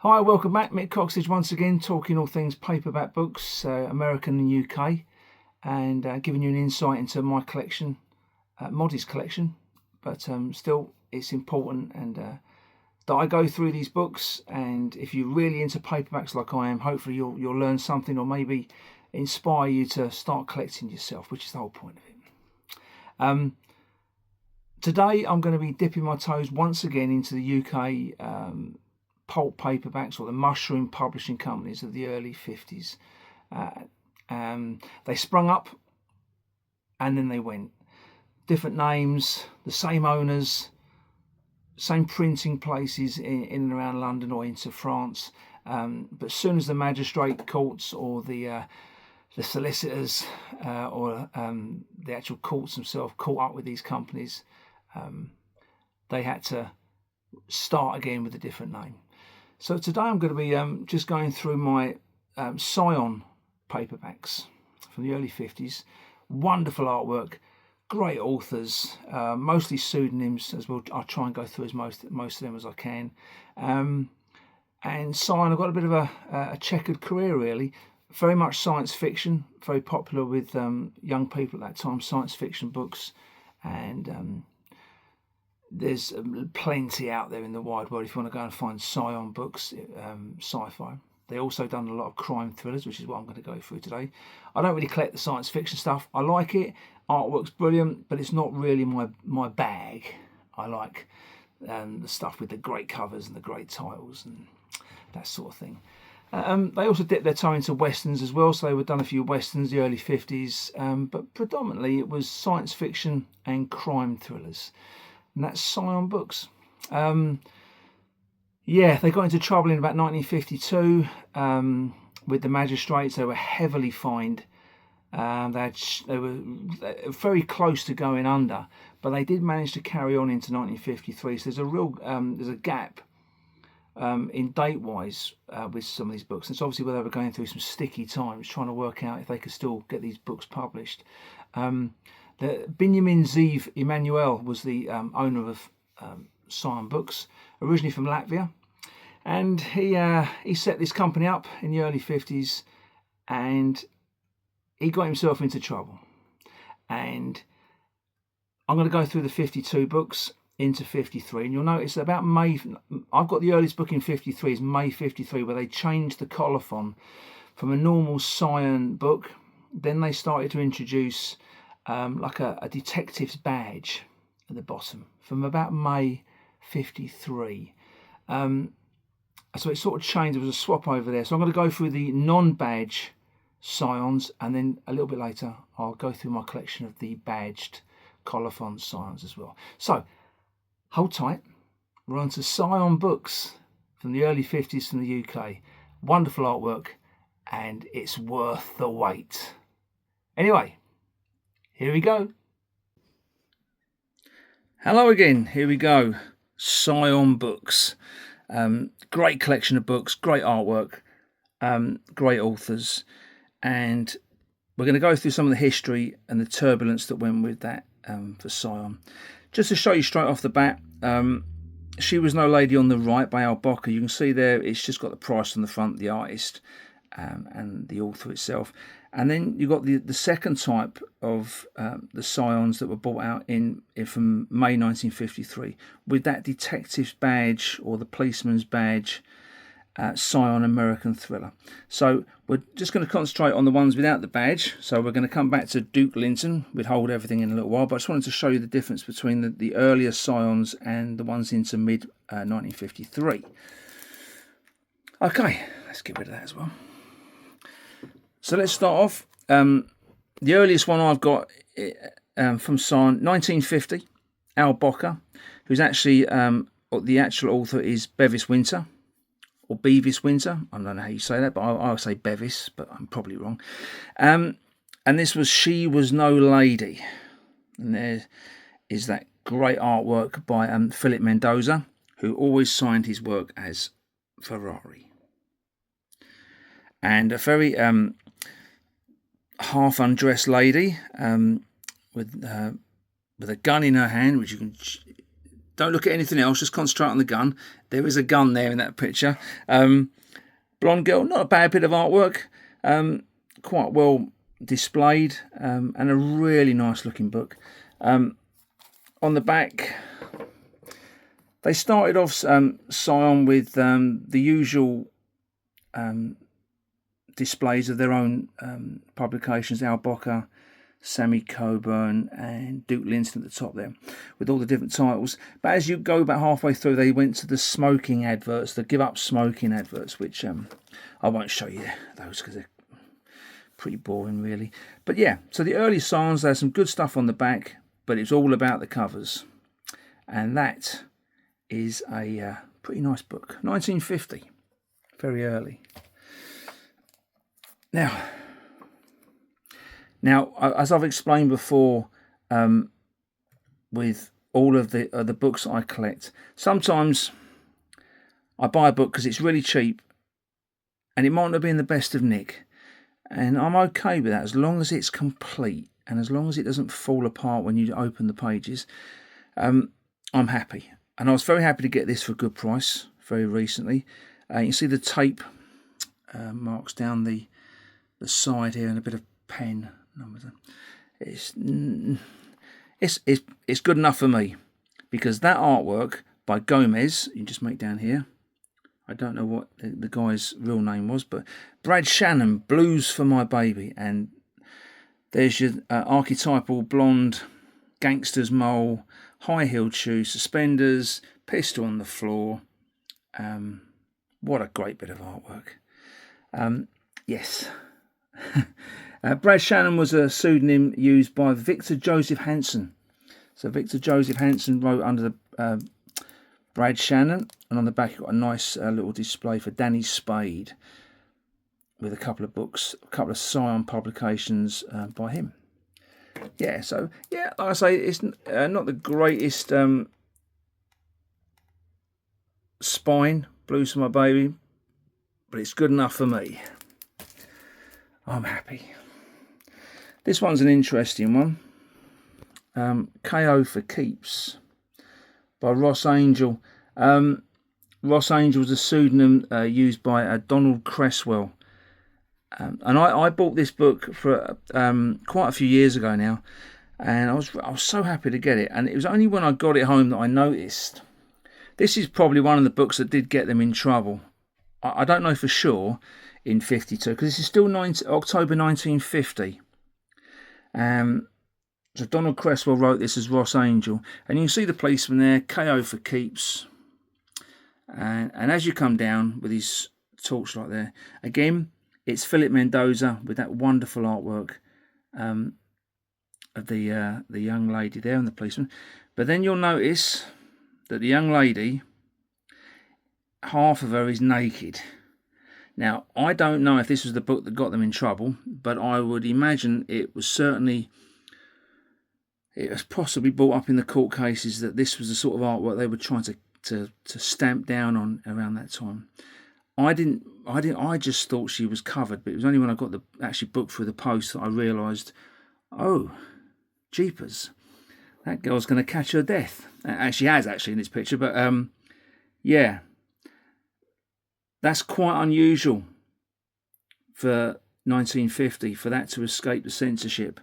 Hi, welcome back. Mick once again, talking all things paperback books, American and UK, and giving you an insight into my collection, modest collection, but still it's important and that I go through these books. And if you're really into paperbacks like I am, hopefully you'll learn something or maybe inspire you to start collecting yourself, which is the whole point of it. Today I'm going to be dipping my toes once again into the UK pulp paperbacks, or the mushroom publishing companies of the early 50s. They sprung up and then they went. Different names, the same owners, same printing places in and around London or into France. But as soon as the magistrate courts or the solicitors or the actual courts themselves caught up with these companies, they had to start again with a different name. So today I'm going to be just going through my Scion paperbacks from the early 50s. Wonderful artwork, great authors, mostly pseudonyms as well. I'll try and go through as most of them as I can. And Scion, I've got a bit of a checkered career really. Very much science fiction, very popular with young people at that time, science fiction books. And there's plenty out there in the wide world if you want to go and find Scion books, sci-fi. They also done a lot of crime thrillers, which is what I'm going to go through today. I don't really collect the science fiction stuff. I like it, artwork's brilliant, but it's not really my bag. I like the stuff with the great covers and the great titles and that sort of thing. They also dipped their toe into westerns as well, so they were done a few westerns, the early 50s, but predominantly it was science fiction and crime thrillers. And that's Scion books. They got into trouble in about 1952 with the magistrates. They were heavily fined. They were very close to going under, but they did manage to carry on into 1953. So there's a gap in date-wise with some of these books. And it's obviously where they were going through some sticky times, trying to work out if they could still get these books published. Benjamin Zeev Emanuel was the owner of Scion Books, originally from Latvia, and he set this company up in the early 50s, and he got himself into trouble. And I'm going to go through the 52 books into 53, and you'll notice about May. I've got the earliest book in 53 is May 53, where they changed the colophon from a normal Scion book. Then they started to introduce like a detective's badge at the bottom from about May 53. So it sort of changed. There was a swap over there. So I'm going to go through the non-badge Scions, and then a little bit later I'll go through my collection of the badged colophon Scions as well. So hold tight. We're on to Scion books from the early 50s from the UK. Wonderful artwork, and it's worth the wait. Anyway, here we go. Hello again. Here we go. Scion books. Great collection of books, great artwork, great authors, and we're going to go through some of the history and the turbulence that went with that for Scion. Just to show you straight off the bat, She Was No Lady on the right by Al Bocker. You can see there it's just got the price on the front, the artist and the author itself. And then you've got the second type of the Scions that were bought out in from May 1953 with that detective's badge or the policeman's badge, Scion American thriller. So we're just going to concentrate on the ones without the badge. So we're going to come back to Duke Linton. We'll hold everything in a little while, but I just wanted to show you the difference between the earlier Scions and the ones into mid 1953. Okay, let's get rid of that as well. So let's start off. The earliest one I've got from Scion, 1950, Al Bocker, who's actually, the actual author is Bevis Winter, or Bevis Winter. I don't know how you say that, but I'll say Bevis, but I'm probably wrong. And this was She Was No Lady. And there is that great artwork by Philip Mendoza, who always signed his work as Ferrari. And a very half undressed lady with a gun in her hand, which you can Don't look at anything else, just concentrate on the gun. There is a gun there in that picture. Blonde girl, not a bad bit of artwork. Quite well displayed, and a really nice looking book. On the back, they started off Scion with the usual displays of their own publications, Al Bocker, Sammy Coburn and Duke Linton at the top there, with all the different titles. But as you go about halfway through, they went to the smoking adverts, the give up smoking adverts, which I won't show you those because they're pretty boring really. But yeah, so the early Scions, there's some good stuff on the back, but it's all about the covers. And that is a pretty nice book. 1950, very early. Now, as I've explained before, with all of the books I collect, sometimes I buy a book because it's really cheap, and it might not be in the best of nick, and I'm okay with that as long as it's complete and as long as it doesn't fall apart when you open the pages. I'm happy, and I was very happy to get this for a good price very recently. You can see the tape marks down the side here and a bit of pen. It's good enough for me, because that artwork by Gomez, you can just make down here, I don't know what the guy's real name was, but Brad Shannon, Blues for My Baby, and there's your archetypal blonde gangster's mole, high-heeled shoes, suspenders, pistol on the floor. What a great bit of artwork. Yes. Brad Shannon was a pseudonym used by Victor Joseph Hansen. So Victor Joseph Hansen wrote under the Brad Shannon, and on the back you've got a nice little display for Danny Spade with a couple of books, a couple of Scion publications by him. Yeah, so yeah, like I say, it's not the greatest spine, Blues for My Baby, but it's good enough for me. I'm happy. This one's an interesting one. KO for Keeps by Ross Angel. Ross Angel was a pseudonym used by Donald Cresswell. And I bought this book for quite a few years ago now, and I was so happy to get it. And it was only when I got it home that I noticed. This is probably one of the books that did get them in trouble. I don't know for sure in 52, because this is still October 1950. So Donald Cresswell wrote this as Ross Angel, and you can see the policeman there, KO for Keeps. And as you come down with his torchlight there, again, it's Philip Mendoza with that wonderful artwork of the young lady there and the policeman. But then you'll notice that the young lady, half of her is naked. Now, I don't know if this was the book that got them in trouble, but I would imagine it was possibly brought up in the court cases that this was the sort of artwork they were trying to stamp down on around that time. I just thought she was covered, but it was only when I got the actually book through the post that I realised, oh, jeepers, that girl's going to catch her death. And she has actually in this picture, but yeah. That's quite unusual for 1950, for that to escape the censorship.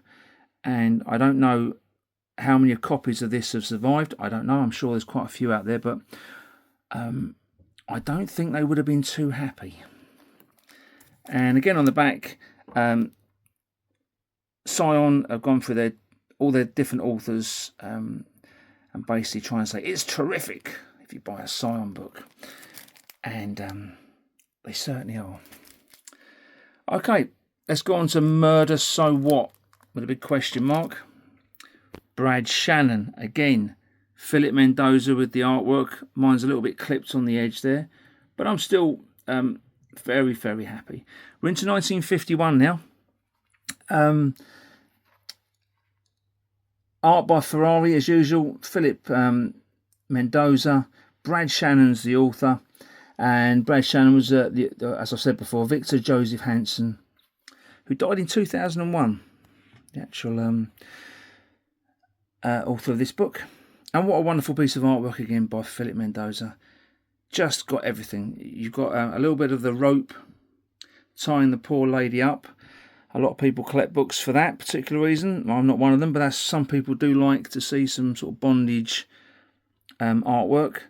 And I don't know how many copies of this have survived. I don't know. I'm sure there's quite a few out there, but I don't think they would have been too happy. And again on the back, Scion have gone through all their different authors and basically try and say it's terrific if you buy a Scion book. And they certainly are. Okay, let's go on to Murder So What with a big question mark. Brad Shannon, again, Philip Mendoza with the artwork. Mine's a little bit clipped on the edge there, but I'm still very, very happy. We're into 1951 now. Art by Ferrari as usual. Philip Mendoza. Brad Shannon's the author. And Brad Shannon was, as I said before, Victor Joseph Hansen, who died in 2001, the actual author of this book. And what a wonderful piece of artwork again by Philip Mendoza. Just got everything. You've got a little bit of the rope tying the poor lady up. A lot of people collect books for that particular reason. I'm not one of them, but some people do like to see some sort of bondage artwork.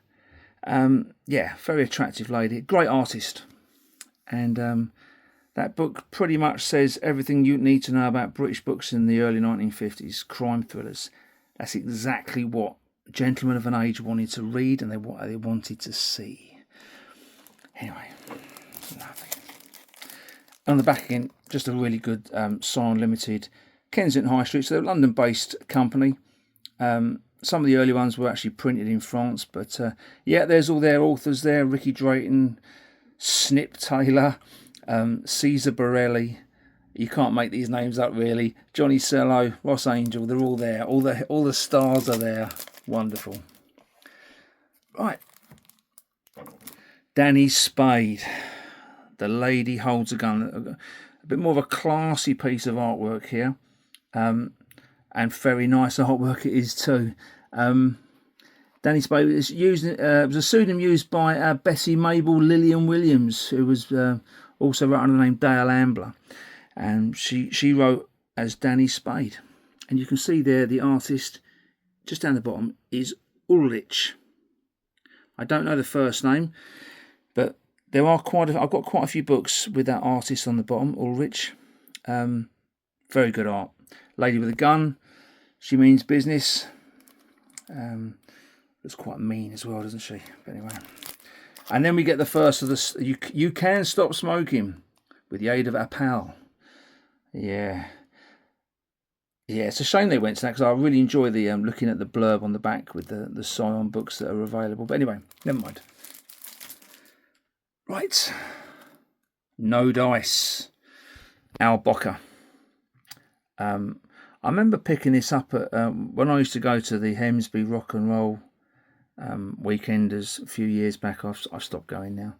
Yeah, very attractive lady. Great artist. And that book pretty much says everything you need to know about British books in the early 1950s, crime thrillers. That's exactly what gentlemen of an age wanted to read and what they wanted to see. Anyway, lovely. On the back again, just a really good Scion Limited, Kensington High Street. So they're a London-based company. Some of the early ones were actually printed in France, but yeah, there's all their authors there: Ricky Drayton, Snip Taylor, Caesar Borelli. You can't make these names up really. Johnny Sello, Ross Angel. They're all there. All the stars are there. Wonderful. Right. Danny Spade. The Lady Holds a Gun. A bit more of a classy piece of artwork here. And very nice artwork it is too. Danny Spade is used. It was a pseudonym used by Bessie Mabel Lillian Williams, who was also wrote under the name Dale Ambler, and she wrote as Danny Spade. And you can see there the artist just down the bottom is Ulrich. I don't know the first name, but there are I've got quite a few books with that artist on the bottom, Ulrich. Very good art. Lady with a gun. She means business. Looks quite mean as well, doesn't she? But anyway. And then we get the first of the... You can stop smoking with the aid of a pal. Yeah. Yeah, it's a shame they went to that, because I really enjoy the looking at the blurb on the back with the Scion books that are available. But anyway, never mind. Right. No Dice. Al Bocker. I remember picking this up at when I used to go to the Hemsby Rock and Roll weekenders a few years back. I've stopped going now.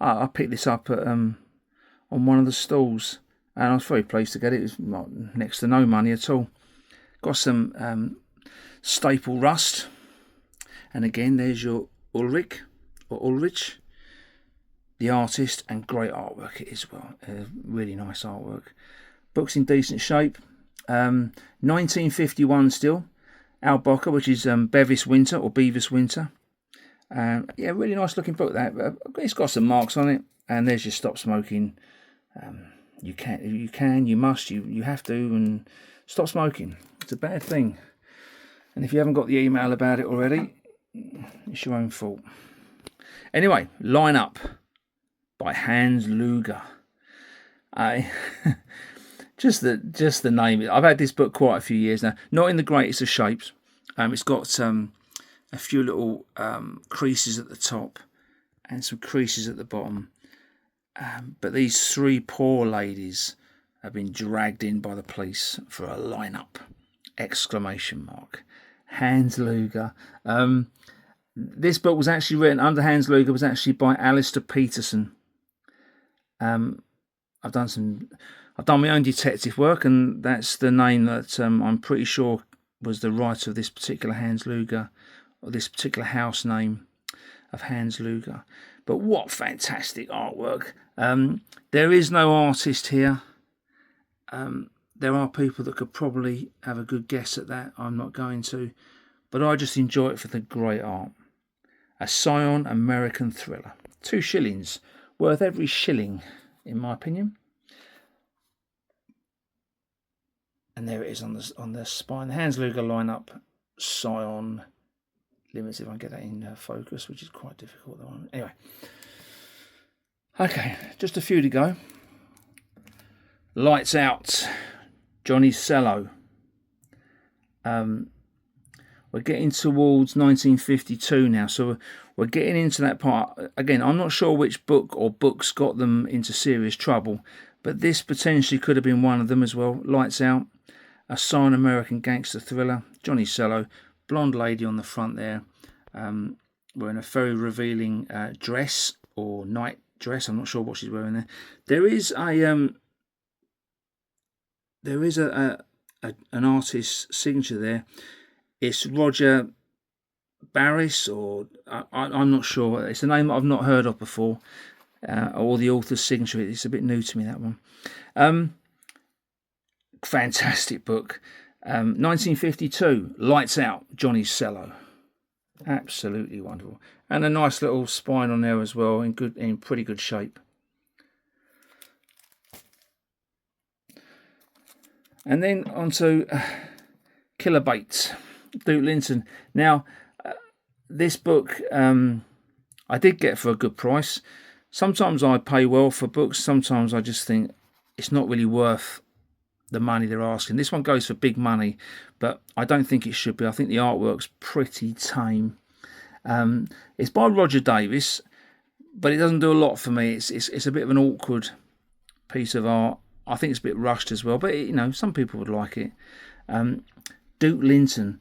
I picked this up at, on one of the stalls, and I was very pleased to get it. It was next to no money at all. Got some staple rust, and again there's your Ulrich, the artist, and great artwork it is. Well, really nice artwork. Book's in decent shape. 1951 still. Al Bocker, which is Bevis Winter or Beavis Winter. Yeah, really nice looking book. That it's got some marks on it, and there's your stop smoking. You must, you have to, and stop smoking. It's a bad thing. And if you haven't got the email about it already, it's your own fault. Anyway, Line Up by Hans Luger. Just the name. I've had this book quite a few years now. Not in the greatest of shapes. It's got a few little creases at the top and some creases at the bottom. But these three poor ladies have been dragged in by the police for a lineup! Exclamation mark. Hans Luger. This book was actually written under Hans Luger. Was actually by Alistair Peterson. I've done my own detective work, and that's the name that I'm pretty sure was the writer of this particular Hans Luger, or this particular house name of Hans Luger. But what fantastic artwork. There is no artist here. There are people that could probably have a good guess at that. I'm not going to. But I just enjoy it for the great art. A Scion American thriller. 2 shillings. Worth every shilling, in my opinion. And there it is on the spine. The Hans Luger lineup, Scion Limited. If I can get that in focus, which is quite difficult. Anyway. Okay, just a few to go. Lights Out, Johnny Sello. We're getting towards 1952 now, so we're getting into that part. Again, I'm not sure which book or books got them into serious trouble, but this potentially could have been one of them as well. Lights Out, a Scion American gangster thriller, Johnny Sello, blonde lady on the front there, wearing a very revealing dress or night dress. I'm not sure what she's wearing there. There is an artist's signature there. It's Roger Barris, or I'm not sure. It's a name I've not heard of before, or the author's signature. It's a bit new to me, that one. Fantastic book. 1952, Lights Out, Johnny Cello. Absolutely wonderful, and a nice little spine on there as well, in pretty good shape. And then onto Killer Baits, Duke Linton. Now, this book I did get for a good price. Sometimes I pay well for books. Sometimes I just think it's not really worth the money they're asking. This one goes for big money, but I don't think it should be. I think the artwork's pretty tame. It's by Roger Davis, but it doesn't do a lot for me. It's a bit of an awkward piece of art. I think it's a bit rushed as well, but some people would like it. Duke Linton,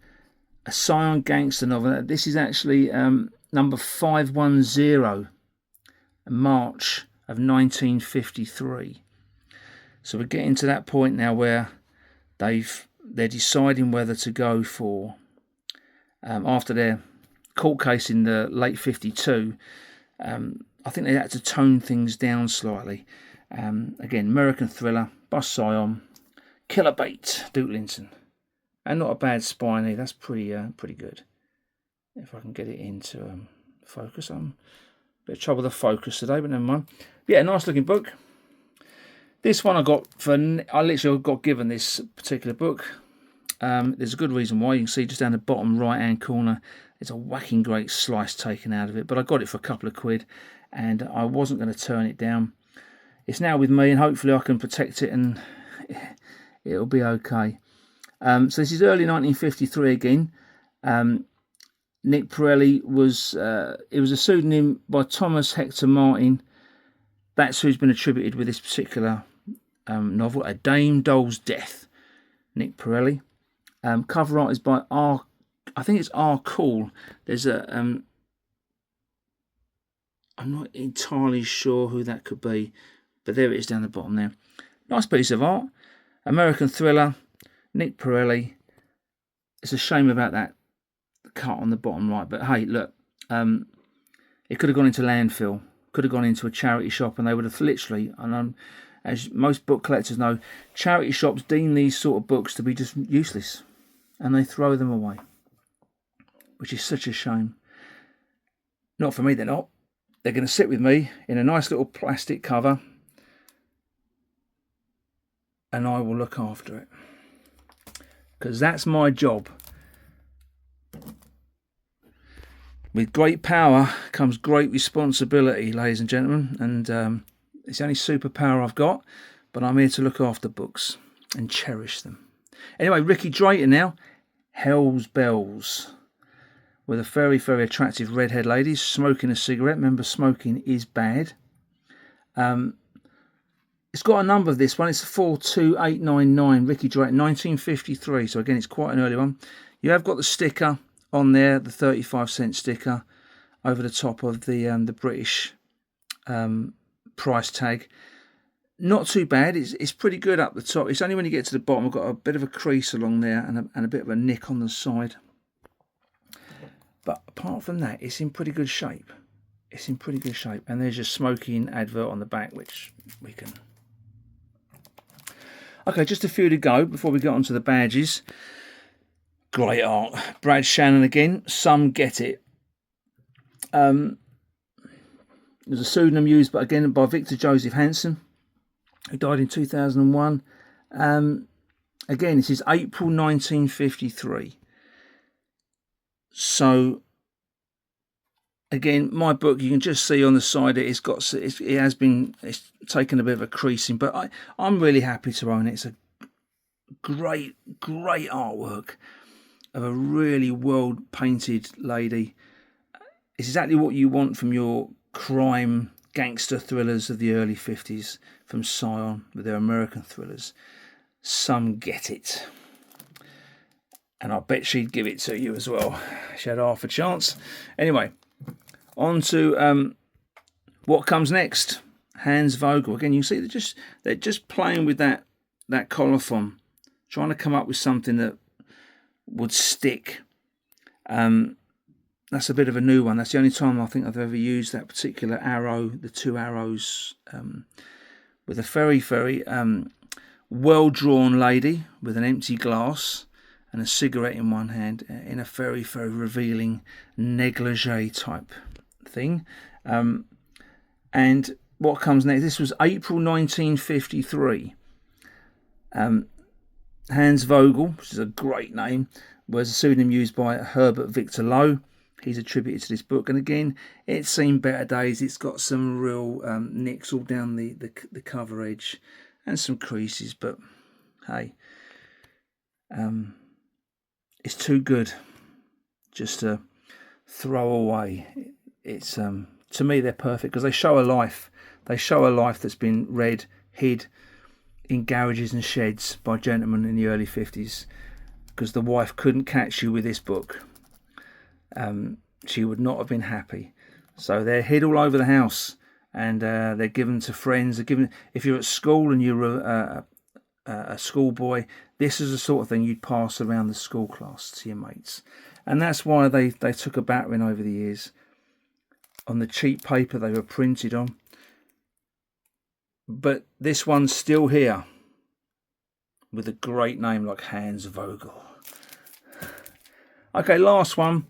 a Scion gangster novel. This is actually number 510, March of 1953. So we're getting to that point now where they're deciding whether to go for, after their court case in the late 52, I think they had to tone things down slightly. Again, American thriller by Scion, Killer Bait, Duke Linton, and not a bad spine either. That's pretty good. If I can get it into focus, I'm a bit of trouble with the focus today, but never mind. Yeah, nice looking book. This one I literally got given this particular book. There's a good reason why. You can see just down the bottom right hand corner, there's a whacking great slice taken out of it, but I got it for a couple of quid, and I wasn't going to turn it down. It's now with me, and hopefully I can protect it and it'll be okay. So this is early 1953 again. Nick Pirelli was a pseudonym by Thomas Hector Martin. That's who's been attributed with this particular novel, A Dame Doll's Death. Nick Pirelli. Cover art is by I think it's R. Cool. There's I'm not entirely sure who that could be, but there it is down the bottom there. Nice piece of art. American thriller, Nick Pirelli. It's a shame about that cut on the bottom right, but hey, look, it could have gone into landfill, could have gone into a charity shop, and they would have literally, and as most book collectors know, charity shops deem these sort of books to be just useless, and they throw them away, which is such a shame. Not for me, they're not. They're going to sit with me in a nice little plastic cover, and I will look after it, because that's my job. With great power comes great responsibility, ladies and gentlemen, and it's the only superpower I've got, but I'm here to look after books and cherish them. Anyway, Ricky Drayton now, Hell's Bells, with a very, very attractive redhead lady smoking a cigarette. Remember, smoking is bad. It's got a number of this one. It's 42899, Ricky Drayton, 1953. So again, it's quite an early one. You have got the sticker on there, the 35-cent sticker over the top of the British price tag. Not too bad. It's pretty good up the top. It's only when you get to the bottom, I've got a bit of a crease along there and a bit of a nick on the side. But apart from that, it's in pretty good shape. It's in pretty good shape. And there's your smoking advert on the back, which we can... Okay, just a few to go before we get onto the badges. Great art. Brad Shannon again. Some Get It. There's a pseudonym used, but again by Victor Joseph Hansen, who died in 2001. Again, this is April 1953. So, again, my book, you can just see on the side it's taken a bit of a creasing, but I'm really happy to own it. It's a great artwork of a really well painted lady. It's exactly what you want from your crime gangster thrillers of the early 50s from Scion with their American thrillers. Some Get It. And I bet she'd give it to you as well. She had half a chance. Anyway, on to what comes next. Hans Vogel. Again, you can see they're just playing with that colophon, trying to come up with something that would stick. That's a bit of a new one. That's the only time I think I've ever used that particular arrow, the two arrows, with a very, very well-drawn lady with an empty glass and a cigarette in one hand, in a very, very revealing negligee type thing. And what comes next? This was April 1953. Hans Vogel, which is a great name, was a pseudonym used by Herbert Victor Lowe. He's attributed to this book, and again, it's seen better days. It's got some real nicks all down the cover edge and some creases, but hey, it's too good just to throw away. It's to me, they're perfect because they show a life. They show a life that's been hid in garages and sheds by gentlemen in the early 50s, because the wife couldn't catch you with this book. She would not have been happy. So they're hid all over the house, and they're given to friends. They're given, if you're at school and you're a schoolboy, this is the sort of thing you'd pass around the school class to your mates. And that's why they took a battering over the years on the cheap paper they were printed on. But this one's still here with a great name like Hans Vogel. Okay, last one.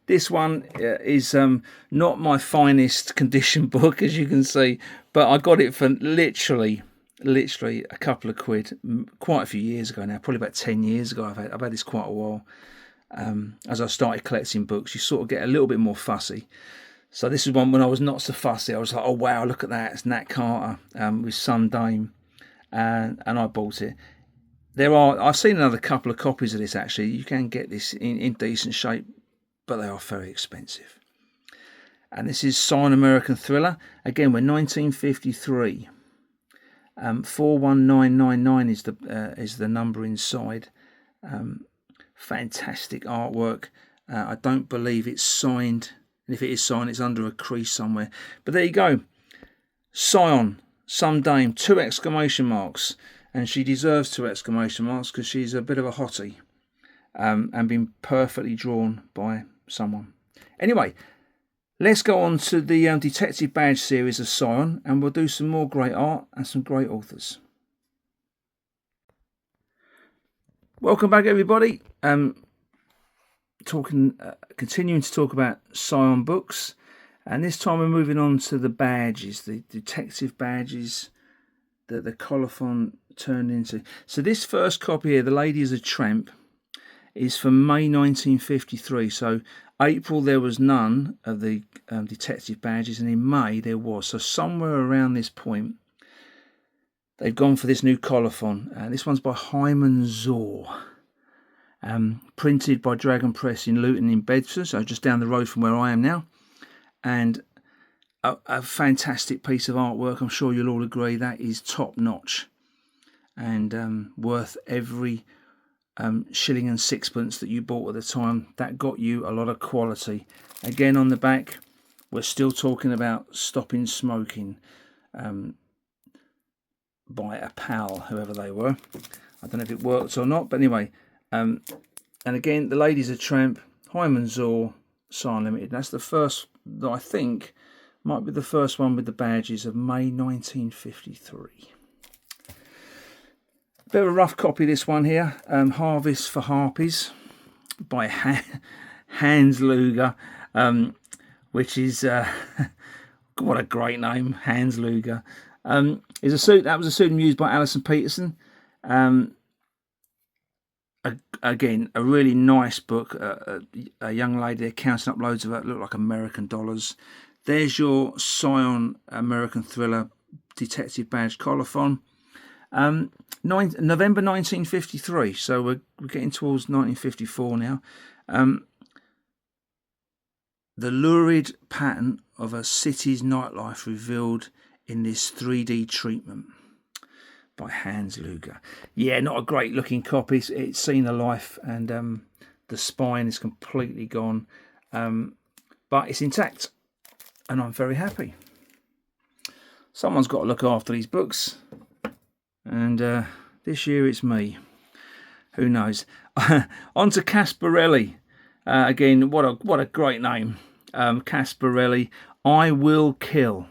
This one is not my finest condition book, as you can see, but I got it for literally a couple of quid quite a few years ago now, probably about 10 years ago. I've had this quite a while. As I started collecting books, you sort of get a little bit more fussy. So this is one when I was not so fussy. I was like, oh wow, look at that, it's Nat Carter with Some Dame, and I bought it. I've seen another couple of copies of this actually. You can get this in decent shape, but they are very expensive. And this is Scion American Thriller. Again, we're 1953. 41999 is the number inside. Fantastic artwork. I don't believe it's signed. And if it is signed, it's under a crease somewhere. But there you go. Scion, Some Dame, 2 exclamation marks. And she deserves 2 exclamation marks because she's a bit of a hottie. And been perfectly drawn by someone. Anyway, let's go on to the Detective Badge series of Scion, and we'll do some more great art and some great authors. Welcome back, everybody. Continuing to talk about Scion books, and this time we're moving on to the badges, the detective badges that the colophon turned into. So this first copy here, The Lady is a Tramp, is from May 1953. So April there was none of the detective badges, and in May there was. So somewhere around this point they've gone for this new colophon, and this one's by Hyman Zor. Printed by Dragon Press in Luton in Bedford, so just down the road from where I am now, and a fantastic piece of artwork. I'm sure you'll all agree that is top notch and worth every shilling and sixpence that you bought at the time. That got you a lot of quality. Again, on the back we're still talking about Stopping Smoking by a pal, whoever they were. I don't know if it worked or not, but anyway. And again, The Lady's a Tramp, Hyman Zor, Scion Limited. That's the first that I think might be the first one with the badges of May 1953. A bit of a rough copy, this one here. Harvest for Harpies by Hans Luger, which is what a great name, Hans Luger. That was a pseudonym used by Alison Peterson. Again, a really nice book. A young lady there counting up loads of it, look like American dollars. There's your Scion American Thriller Detective Badge colophon. November 1953, so we're getting towards 1954 now. The lurid pattern of a city's nightlife revealed in this 3D treatment by Hans Luger. Yeah, not a great looking copy. It's seen a life, and the spine is completely gone, but it's intact, and I'm very happy. Someone's got to look after these books, and this year it's me. Who knows? On to Casparelli. Again, what a great name. Casparelli, I Will Kill.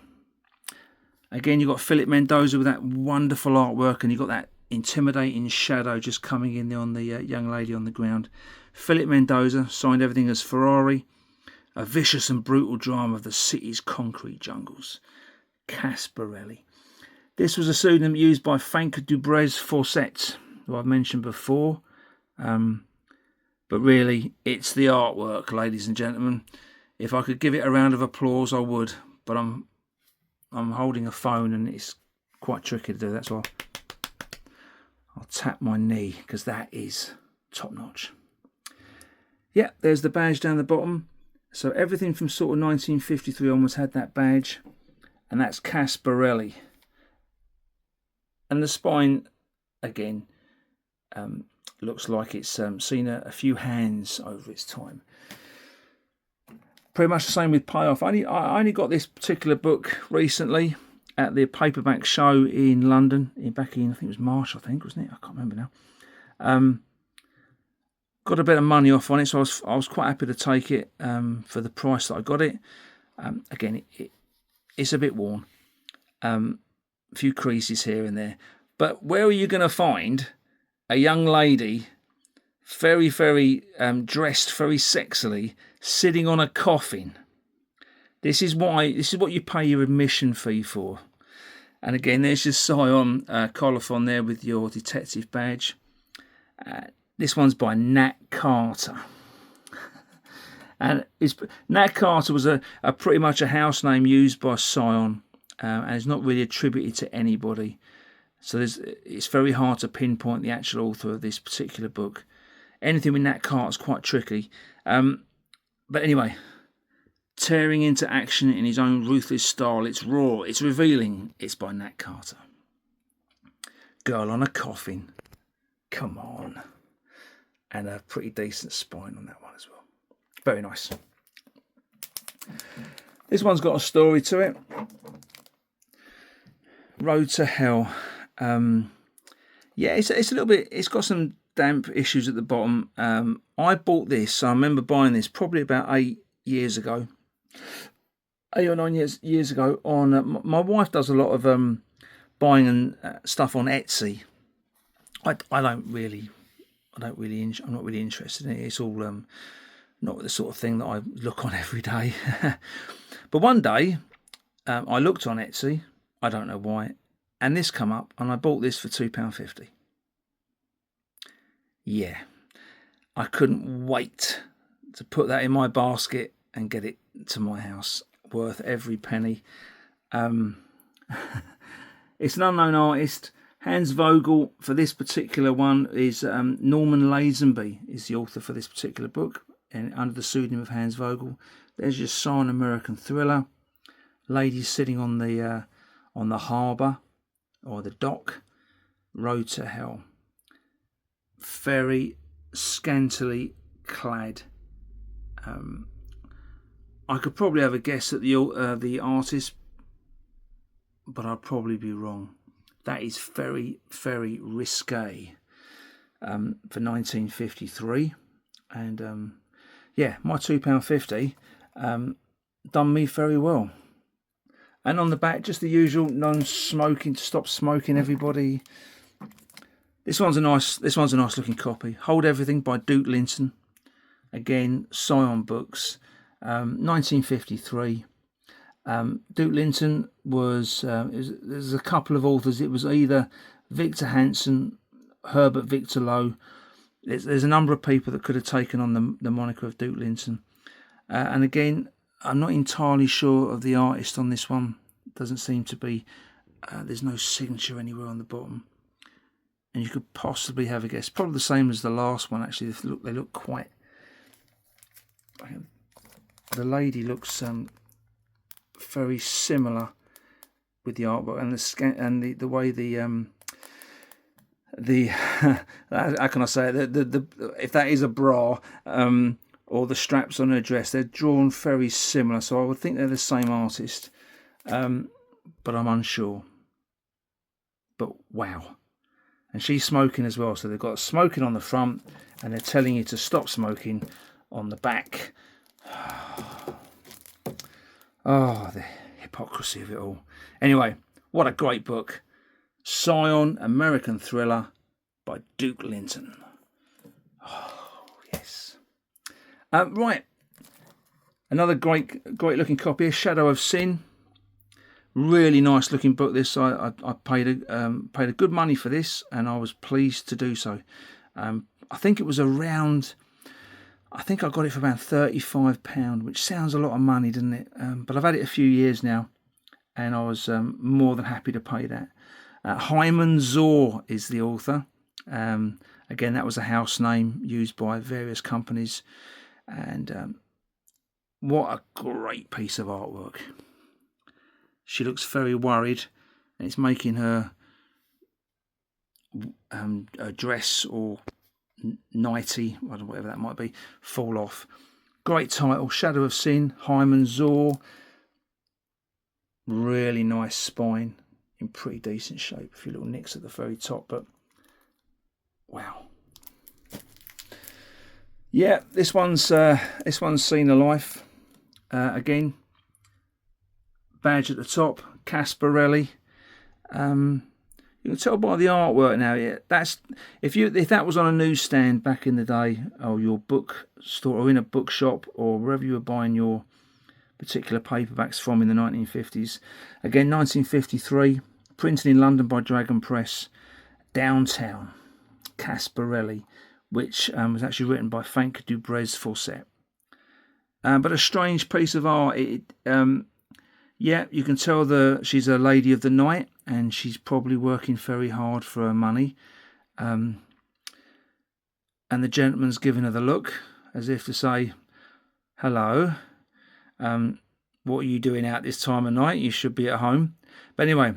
Again, you've got Philip Mendoza with that wonderful artwork, and you've got that intimidating shadow just coming in there on the young lady on the ground. Philip Mendoza signed everything as Ferrari. A vicious and brutal drama of the city's concrete jungles. Casparelli. This was a pseudonym used by Frank Dubrez Fawcett, who I've mentioned before. But really, it's the artwork, ladies and gentlemen. If I could give it a round of applause, I would. But I'm holding a phone and it's quite tricky to do. That's why I'll tap my knee, because that is top notch. Yeah, there's the badge down the bottom. So everything from sort of 1953 onwards had that badge, and that's Casparelli. And the spine, again, looks like it's seen a few hands over its time. Pretty much the same with Payoff. I only got this particular book recently at the Paperback show in London, back in, I think it was March, wasn't it? I can't remember now. Got a bit of money off on it, so I was quite happy to take it for the price that I got it. Again, it's a bit worn. A few creases here and there. But where are you going to find a young lady, very, very dressed very sexily, sitting on a coffin? This is what you pay your admission fee for. And again, there's your Scion colophon there with your detective badge. This one's by Nat Carter. And Nat Carter was a pretty much a house name used by Scion, and it's not really attributed to anybody. So it's very hard to pinpoint the actual author of this particular book. Anything with Nat Carter is quite tricky. But anyway, tearing into action in his own ruthless style. It's raw, it's revealing. It's by Nat Carter. Girl on a Coffin. Come on. And a pretty decent spine on that one as well. Very nice. This one's got a story to it. Road to Hell. Yeah, it's a little bit, it's got some damp issues at the bottom. I bought this, I remember buying this probably about 8 years ago. 8 or 9 years ago. On my wife does a lot of buying and stuff on Etsy. I'm not really interested in it. It's all not the sort of thing that I look on every day. But one day, I looked on Etsy. I don't know why, and this come up, and I bought this for £2.50. Yeah, I couldn't wait to put that in my basket and get it to my house. Worth every penny. It's an unknown artist. Hans Vogel for this particular one is Norman Lazenby is the author for this particular book, and under the pseudonym of Hans Vogel. There's your Scion American thriller. Ladies sitting on the harbour or the dock. Road to Hell. Very scantily clad. I could probably have a guess at the artist, but I'd probably be wrong. That is very, very risque for 1953. And yeah, my £2.50 done me very well. And on the back, just the usual non-smoking, to stop smoking, everybody. This one's a nice looking copy. Hold Everything by Duke Linton. Again, Scion Books, 1953. Duke Linton was, there's a couple of authors. It was either Victor Hansen, Herbert Victor Lowe. There's a number of people that could have taken on the moniker of Duke Linton. And again, I'm not entirely sure of the artist on this one. Doesn't seem to be, there's no signature anywhere on the bottom. And you could possibly have a guess. Probably the same as the last one, actually. They look quite, the lady looks very similar with the artwork and the way the how can I say it? The if that is a bra or the straps on her dress, they're drawn very similar. So I would think they're the same artist, but I'm unsure. But wow, and she's smoking as well. So they've got smoking on the front, and they're telling you to stop smoking on the back. Oh, the hypocrisy of it all. Anyway, what a great book. Scion, American Thriller by Duke Linton. Oh, yes. Right. Another great looking copy, Shadow of Sin. Really nice looking book. This I paid a good money for this, and I was pleased to do so. I think it was around. I think I got it for about £35, which sounds a lot of money, doesn't it? But I've had it a few years now, and I was more than happy to pay that. Hyman Zor is the author. Again, that was a house name used by various companies, and what a great piece of artwork. She looks very worried, and it's making her a dress or nightie, whatever that might be, fall off. Great title, Shadow of Sin, Hyman Zor. Really nice spine, in pretty decent shape. A few little nicks at the very top, but wow. Yeah, this one's seen a life. Again, badge at the top, Casparelli. You can tell by the artwork now. Yeah, that's if that was on a newsstand back in the day, or your book store, or in a bookshop, or wherever you were buying your particular paperbacks from in the 1950s. Again, 1953, printed in London by Dragon Press. Downtown, Casparelli, which was actually written by Frank Dubrez Fawcett. But a strange piece of art. Yeah, you can tell she's a lady of the night, and she's probably working very hard for her money. And the gentleman's giving her the look, as if to say, hello, what are you doing out this time of night? You should be at home. But anyway,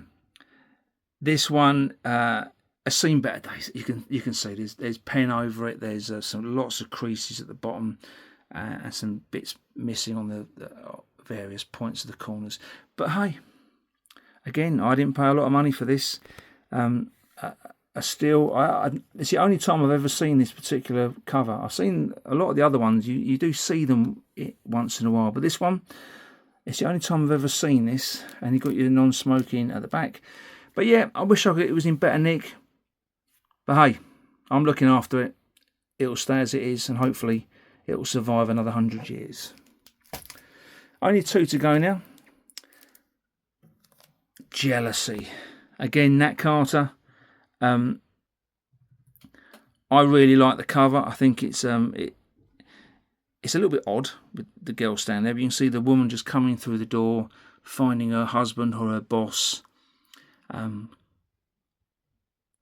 this one has seen better days. You can see there's pen over it. There's lots of creases at the bottom, and some bits missing on the various points of the corners. But hey, again, I didn't pay a lot of money for this. It's the only time I've ever seen this particular cover. I've seen a lot of the other ones. You do see them once in a while, but this one, it's the only time I've ever seen this. And you've got your non-smoking at the back. But yeah, I wish it was in better nick. But hey, I'm looking after it. It'll stay as it is, and hopefully it will survive another 100 years. Only 2 to go now. Jealousy. Again, Nat Carter. I really like the cover. I think it's a little bit odd with the girl standing there, but you can see the woman just coming through the door, finding her husband or her boss.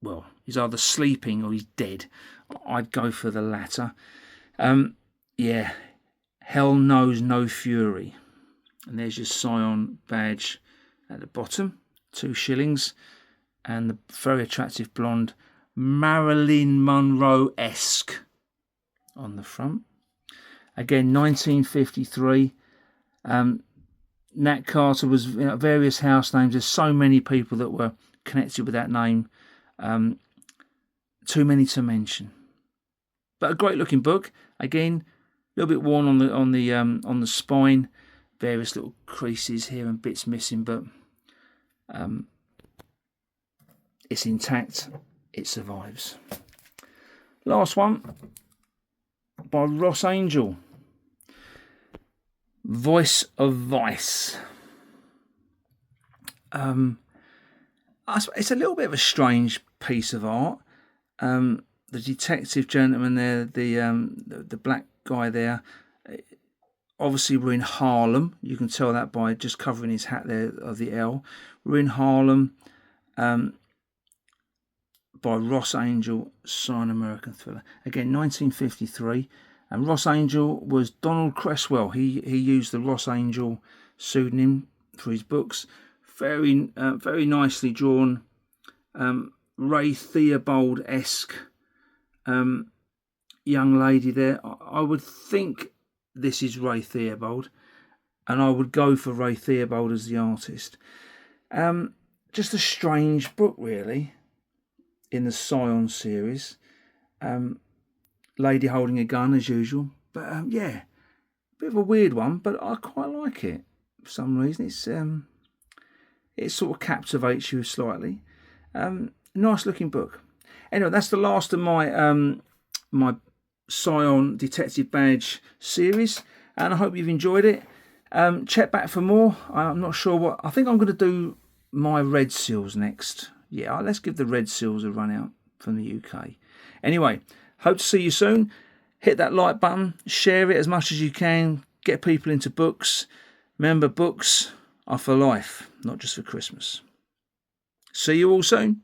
Well, he's either sleeping or he's dead. I'd go for the latter. Yeah, Hell Knows No Fury. And there's your Scion badge at the bottom, 2 shillings. And the very attractive blonde Marilyn Monroe-esque on the front. Again, 1953. Nat Carter was various house names. There's so many people that were connected with that name. Too many to mention. But a great looking book. Again, a little bit worn on the spine. Various little creases here and bits missing, but it's intact. It survives. Last one by Ross Angel. Voice of Vice. It's a little bit of a strange piece of art. The detective gentleman there, the black guy there, obviously we're in Harlem. You can tell that by just covering his hat there of the L. We're in Harlem. By Ross Angel, Scion American Thriller. Again, 1953. And Ross Angel was Donald Cresswell. He used the Ross Angel pseudonym for his books. Very nicely drawn. Ray Theobald-esque young lady there. I would think this is Ray Theobald, and I would go for Ray Theobald as the artist. Just a strange book, really, in the Scion series. Lady holding a gun, as usual. But yeah, bit of a weird one, but I quite like it for some reason. It sort of captivates you slightly. Nice looking book. Anyway, that's the last of my my Scion Detective Badge series, and I hope you've enjoyed it. Check back for more. I'm not sure what. I think I'm going to do my red seals next. Yeah, let's give the red seals a run out from the UK. Anyway, hope to see you soon. Hit that like button, share it as much as you can, get people into books. Remember, books are for life, not just for Christmas. See you all soon.